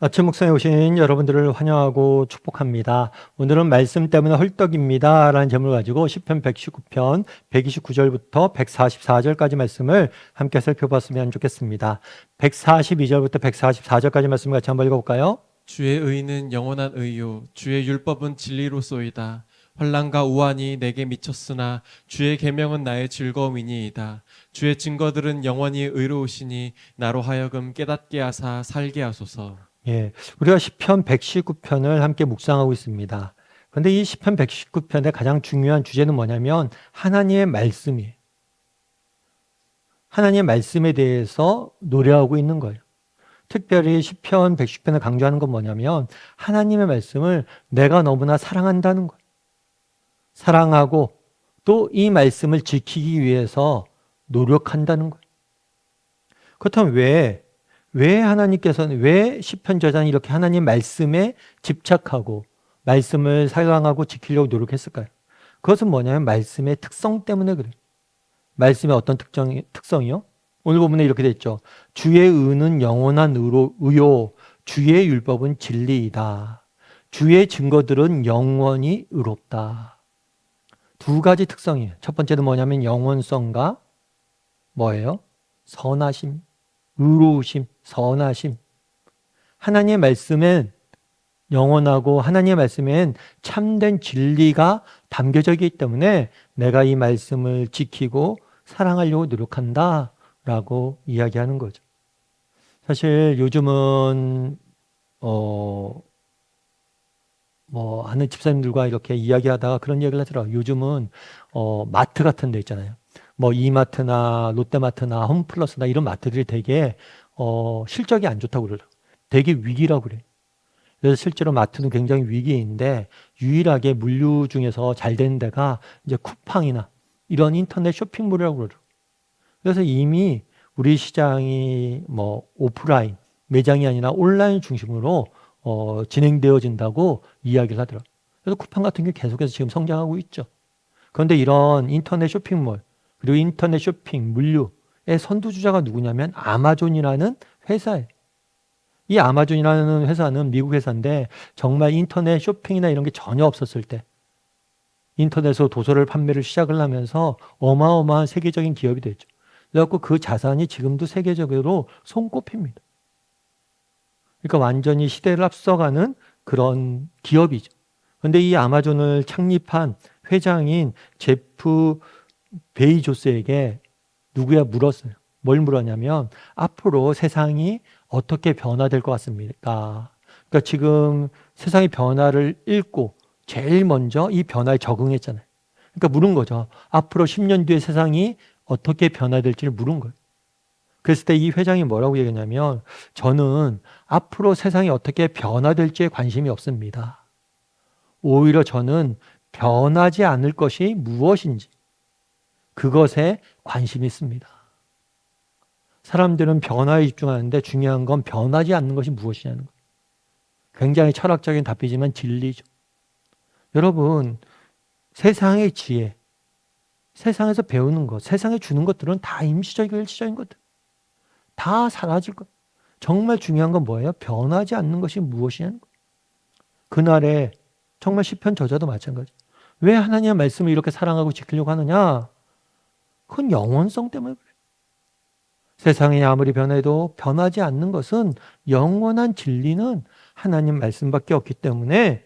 아침 묵상에 오신 여러분들을 환영하고 축복합니다. 오늘은 말씀 때문에 헐떡입니다 라는 제목을 가지고 시편 119편 129절부터 144절까지 말씀을 함께 살펴봤으면 좋겠습니다. 142절부터 144절까지 말씀 같이 한번 읽어볼까요? 주의 의는 영원한 의요 주의 율법은 진리로소이다. 환난과 우환이 내게 미쳤으나 주의 계명은 나의 즐거움이니이다. 주의 증거들은 영원히 의로우시니 나로 하여금 깨닫게 하사 살게 하소서. 예, 우리가 시편 119편을 함께 묵상하고 있습니다. 그런데 이 시편 119편의 가장 중요한 주제는 뭐냐면 하나님의 말씀이에요. 하나님의 말씀에 대해서 노래하고 있는 거예요. 특별히 시편 110편을 강조하는 건 뭐냐면 하나님의 말씀을 내가 너무나 사랑한다는 거예요. 사랑하고 또 이 말씀을 지키기 위해서 노력한다는 거예요. 그렇다면 왜 하나님께서는 왜 시편 저자는 이렇게 하나님 말씀에 집착하고 말씀을 사랑하고 지키려고 노력했을까요? 그것은 뭐냐면 말씀의 특성 때문에 그래요. 말씀의 어떤 특성이요? 오늘 본문에 이렇게 돼 있죠. 주의 의는 영원한 의요, 주의 율법은 진리이다. 주의 증거들은 영원히 의롭다. 두 가지 특성이에요. 첫 번째는 뭐냐면 영원성과 뭐예요? 선하심, 의로우심, 선하심. 하나님의 말씀엔 영원하고 하나님의 말씀엔 참된 진리가 담겨져 있기 때문에 내가 이 말씀을 지키고 사랑하려고 노력한다 라고 이야기하는 거죠. 사실 요즘은 아는 집사님들과 이렇게 이야기하다가 그런 얘기를 하더라고요. 요즘은 마트 같은 데 있잖아요. 뭐 이마트나 롯데마트나 홈플러스나 이런 마트들이 되게 실적이 안 좋다고 그러더라고요. 되게 위기라고 그래요. 그래서 실제로 마트는 굉장히 위기인데 유일하게 물류 중에서 잘 되는 데가 이제 쿠팡이나 이런 인터넷 쇼핑몰이라고 그러더라고요. 그래서 이미 우리 시장이 뭐 오프라인 매장이 아니라 온라인 중심으로 진행되어진다고 이야기를 하더라고요. 그래서 쿠팡 같은 게 계속해서 지금 성장하고 있죠. 그런데 이런 인터넷 쇼핑몰 그리고 인터넷 쇼핑 물류의 선두주자가 누구냐면 아마존이라는 회사예요. 이 아마존이라는 회사는 미국 회사인데 정말 인터넷 쇼핑이나 이런 게 전혀 없었을 때 인터넷으로 도서를 판매를 시작을 하면서 어마어마한 세계적인 기업이 됐죠. 그래갖고 그 자산이 지금도 세계적으로 손꼽힙니다. 그러니까 완전히 시대를 앞서가는 그런 기업이죠. 그런데 이 아마존을 창립한 회장인 제프 베이조스에게 누구야 물었어요. 뭘 물었냐면 앞으로 세상이 어떻게 변화될 것 같습니까? 그러니까 지금 세상의 변화를 읽고 제일 먼저 이 변화에 적응했잖아요. 그러니까 물은 거죠. 앞으로 10년 뒤에 세상이 어떻게 변화될지를 물은 거예요. 그랬을 때 이 회장이 뭐라고 얘기했냐면 저는 앞으로 세상이 어떻게 변화될지에 관심이 없습니다. 오히려 저는 변하지 않을 것이 무엇인지 그것에 관심이 있습니다. 사람들은 변화에 집중하는데 중요한 건 변하지 않는 것이 무엇이냐는 거예요. 굉장히 철학적인 답이지만 진리죠. 여러분, 세상의 지혜, 세상에서 배우는 것, 세상에 주는 것들은 다 임시적이고 일시적인 것들. 다 사라질 것. 정말 중요한 건 뭐예요? 변하지 않는 것이 무엇이냐는 거예요. 그날에 정말 시편 저자도 마찬가지. 왜 하나님의 말씀을 이렇게 사랑하고 지키려고 하느냐? 그건 영원성 때문에 그래요. 세상이 아무리 변해도 변하지 않는 것은 영원한 진리는 하나님 말씀밖에 없기 때문에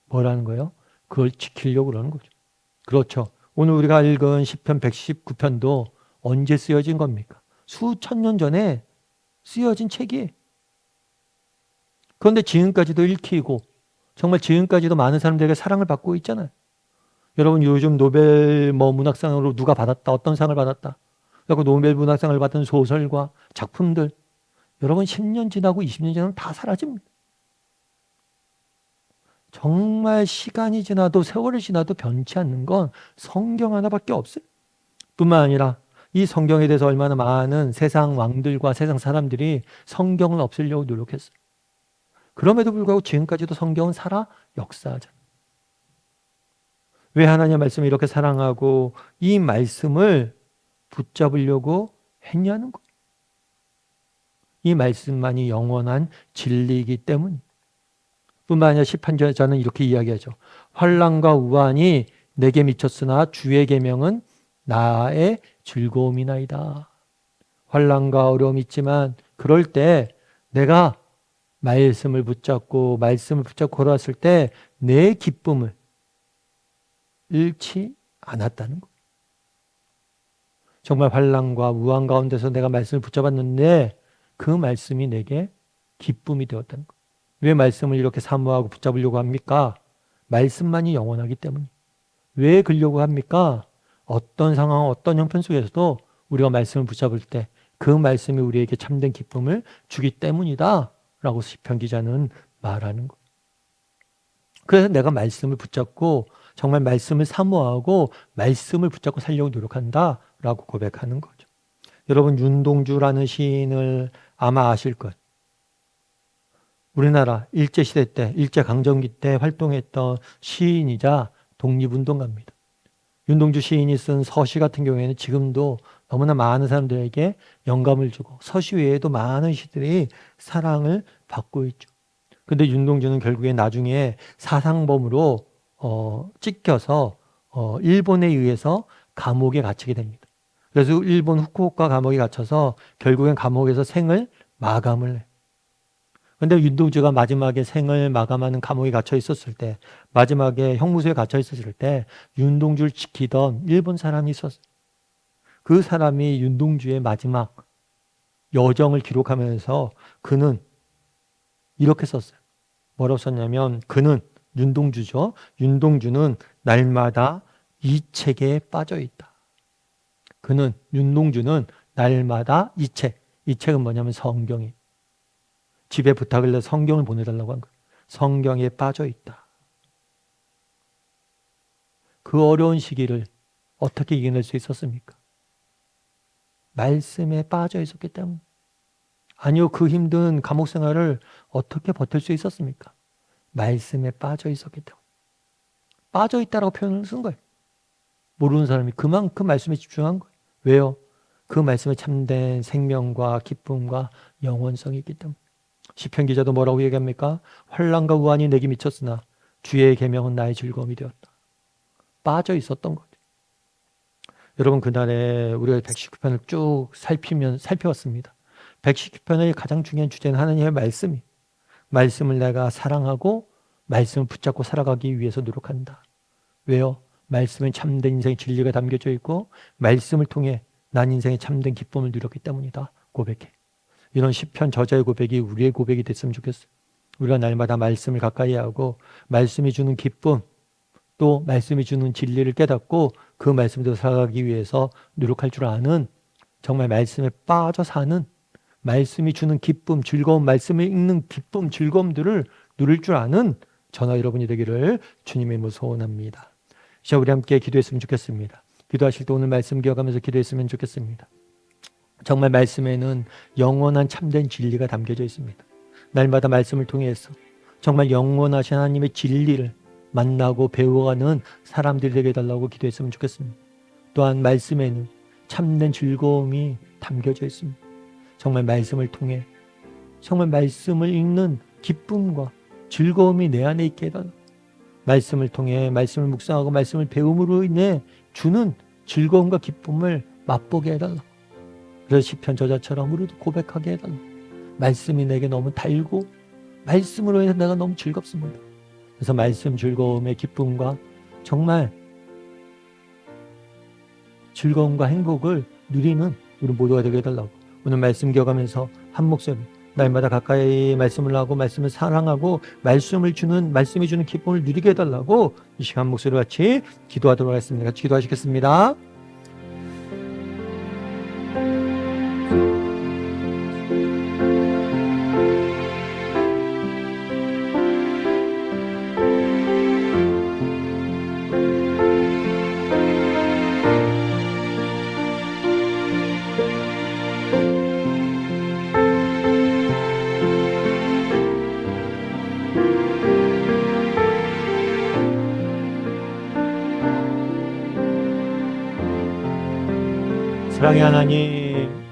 뭐라는 거예요? 그걸 지키려고 그러는 거죠. 그렇죠. 오늘 우리가 읽은 시편 119편도 언제 쓰여진 겁니까? 수천 년 전에 쓰여진 책이에요. 그런데 지금까지도 읽히고 정말 지금까지도 많은 사람들에게 사랑을 받고 있잖아요. 여러분 요즘 노벨 문학상으로 누가 받았다, 어떤 상을 받았다. 그리고 노벨 문학상을 받은 소설과 작품들 여러분 10년 지나고 20년 지나면 다 사라집니다. 정말 시간이 지나도 세월이 지나도 변치 않는 건 성경 하나밖에 없어요. 뿐만 아니라 이 성경에 대해서 얼마나 많은 세상 왕들과 세상 사람들이 성경을 없애려고 노력했어요. 그럼에도 불구하고 지금까지도 성경은 살아 역사하잖아요. 왜 하나님의 말씀을 이렇게 사랑하고 이 말씀을 붙잡으려고 했냐는 거예요. 이 말씀만이 영원한 진리이기 때문. 뿐만 아니라 시편저자는 이렇게 이야기하죠. 환난과 우환이 내게 미쳤으나 주의 계명은 나의 즐거움이나이다. 환난과 어려움이 있지만 그럴 때 내가 말씀을 붙잡고 걸어왔을 때 내 기쁨을 잃지 않았다는 것. 정말 환난과 우환 가운데서 내가 말씀을 붙잡았는데 그 말씀이 내게 기쁨이 되었다는 것. 왜 말씀을 이렇게 사모하고 붙잡으려고 합니까? 말씀만이 영원하기 때문에. 왜 그러려고 합니까? 어떤 상황, 어떤 형편 속에서도 우리가 말씀을 붙잡을 때 그 말씀이 우리에게 참된 기쁨을 주기 때문이다 라고 시편 기자는 말하는 것. 그래서 내가 말씀을 붙잡고 정말 말씀을 사모하고 말씀을 붙잡고 살려고 노력한다 라고 고백하는 거죠. 여러분, 윤동주라는 시인을 아마 아실 것. 우리나라 일제시대 때, 일제강점기 때 활동했던 시인이자 독립운동가입니다. 윤동주 시인이 쓴 서시 같은 경우에는 지금도 너무나 많은 사람들에게 영감을 주고 서시 외에도 많은 시들이 사랑을 받고 있죠. 근데 윤동주는 결국에 나중에 사상범으로 찍혀서 일본에 의해서 감옥에 갇히게 됩니다. 그래서 일본 후쿠오카 감옥에 갇혀서 결국엔 감옥에서 생을 마감을 해요. 근데 윤동주가 마지막에 생을 마감하는 감옥에 갇혀 있었을 때, 마지막에 형무소에 갇혀 있었을 때 윤동주를 지키던 일본 사람이 있었어요. 그 사람이 윤동주의 마지막 여정을 기록하면서 그는 이렇게 썼어요. 뭐라고 썼냐면 그는 윤동주죠. 윤동주는 날마다 이 책에 빠져 있다. 윤동주는 날마다 이 책은 뭐냐면 성경이. 집에 부탁을 해서 성경을 보내달라고 한 거예요. 성경에 빠져 있다. 그 어려운 시기를 어떻게 이겨낼 수 있었습니까? 말씀에 빠져 있었기 때문에. 아니요, 그 힘든 감옥 생활을 어떻게 버틸 수 있었습니까? 말씀에 빠져 있었기 때문에. 빠져 있다라고 표현을 쓴 거예요. 모르는 사람이 그만큼 말씀에 집중한 거예요. 왜요? 그 말씀에 참된 생명과 기쁨과 영원성이 있기 때문에. 시편 기자도 뭐라고 얘기합니까? 환난과 우환이 내게 미쳤으나 주의 계명은 나의 즐거움이 되었다. 빠져 있었던 거죠. 여러분, 그날에 우리가 119편을 쭉 살펴봤습니다. 119편의 가장 중요한 주제는 하나님의 말씀이. 말씀을 내가 사랑하고 말씀을 붙잡고 살아가기 위해서 노력한다. 왜요? 말씀은 참된 인생의 진리가 담겨져 있고 말씀을 통해 난 인생의 참된 기쁨을 누렸기 때문이다. 고백해. 이런 시편 저자의 고백이 우리의 고백이 됐으면 좋겠어요. 우리가 날마다 말씀을 가까이 하고 말씀이 주는 기쁨, 또 말씀이 주는 진리를 깨닫고 그 말씀대로 살아가기 위해서 노력할 줄 아는, 정말 말씀에 빠져 사는, 말씀이 주는 기쁨, 즐거움, 말씀을 읽는 기쁨, 즐거움들을 누릴 줄 아는 저나 여러분이 되기를 주님의 이름으로 소원합니다. 자, 우리 함께 기도했으면 좋겠습니다. 기도하실 때 오늘 말씀 기억하면서 기도했으면 좋겠습니다. 정말 말씀에는 영원한 참된 진리가 담겨져 있습니다. 날마다 말씀을 통해서 정말 영원하신 하나님의 진리를 만나고 배워가는 사람들이 되게 해달라고 기도했으면 좋겠습니다. 또한 말씀에는 참된 즐거움이 담겨져 있습니다. 정말 말씀을 통해 정말 말씀을 읽는 기쁨과 즐거움이 내 안에 있게 해달라고, 말씀을 통해 말씀을 묵상하고 말씀을 배움으로 인해 주는 즐거움과 기쁨을 맛보게 해달라고. 그래서 시편 저자처럼 우리도 고백하게 해달라고. 말씀이 내게 너무 달고 말씀으로 인해서 내가 너무 즐겁습니다. 그래서 말씀 즐거움의 기쁨과 정말 즐거움과 행복을 누리는 우리 모두가 되게 해달라고. 오늘 말씀 기억하면서 한 목소리 날마다 가까이 말씀을 하고 말씀을 사랑하고 말씀이 주는 기쁨을 누리게 해달라고 이 시간 목소리 같이 기도하도록 하겠습니다. 같이 기도하시겠습니다. 사랑의 하나님,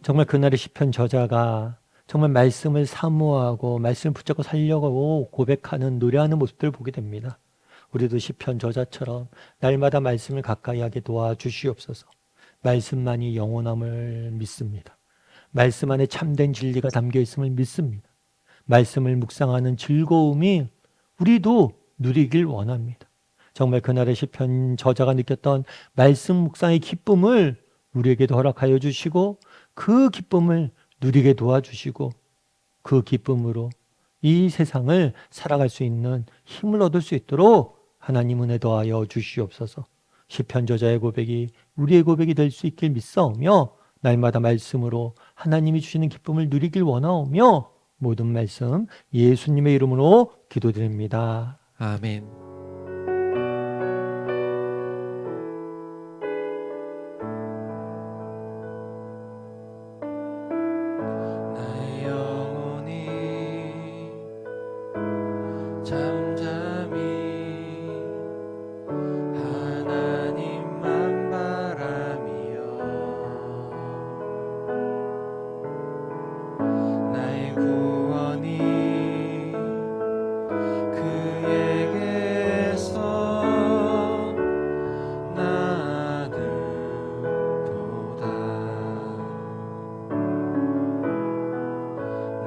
정말 그날의 시편 저자가 정말 말씀을 사모하고 말씀을 붙잡고 살려고 고백하는 노래하는 모습들을 보게 됩니다. 우리도 시편 저자처럼 날마다 말씀을 가까이 하게 도와주시옵소서. 말씀만이 영원함을 믿습니다. 말씀 안에 참된 진리가 담겨 있음을 믿습니다. 말씀을 묵상하는 즐거움이 우리도 누리길 원합니다. 정말 그날의 시편 저자가 느꼈던 말씀 묵상의 기쁨을 우리에게도 허락하여 주시고 그 기쁨을 누리게 도와주시고 그 기쁨으로 이 세상을 살아갈 수 있는 힘을 얻을 수 있도록 하나님 은혜 더하여 주시옵소서. 시편 저자의 고백이 우리의 고백이 될 수 있길 믿사오며 날마다 말씀으로 하나님이 주시는 기쁨을 누리길 원하오며 모든 말씀 예수님의 이름으로 기도드립니다. 아멘. 나의 영혼이 잠잠히 하나님만 바라며 나의 구원이 그에게서 나는도다.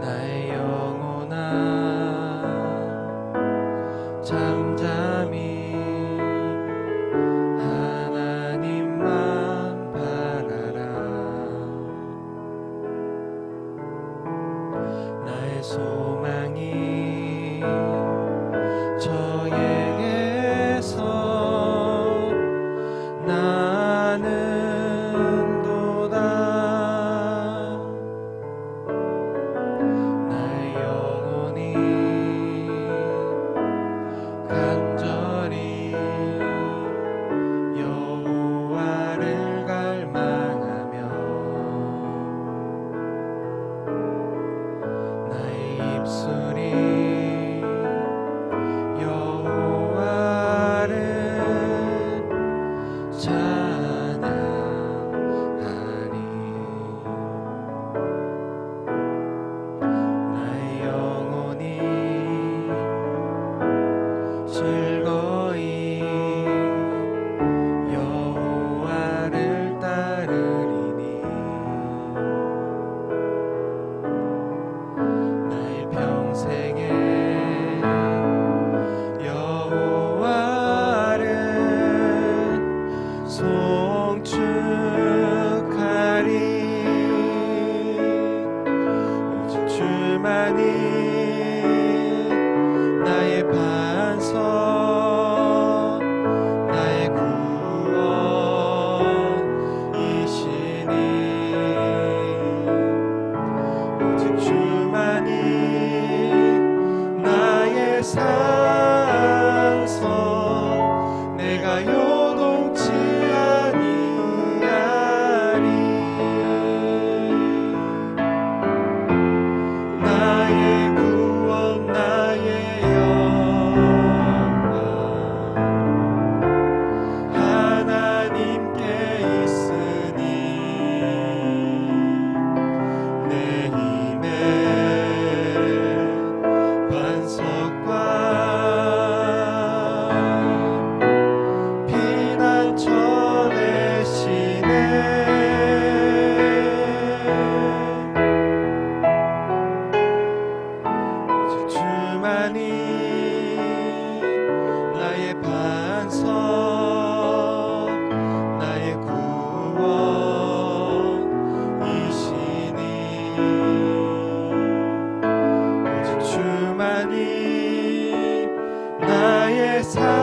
나의 영혼아 잠잠히 하나님만 바라라. 나의 소망이 저에게서 나는도다. 나의 영혼이 간절히 여호와를 갈망하며 나의 입술이 여호와를 찬양하리. 나의 영혼이 즐거이 여호와를 따르리니 나의 평생에 여호와를 송축하리. 오직 주만이 나의 반석 나의 구원이시니 오직 주만이 나의 산성 내가 요동치 아니하리. 나의 구원 나의 영광 하나님께 있으니 내 힘의 반석과 피난처 되시네. 오직 주만이 나의 반석 나의 구원이시니 오직 주만이 나의 산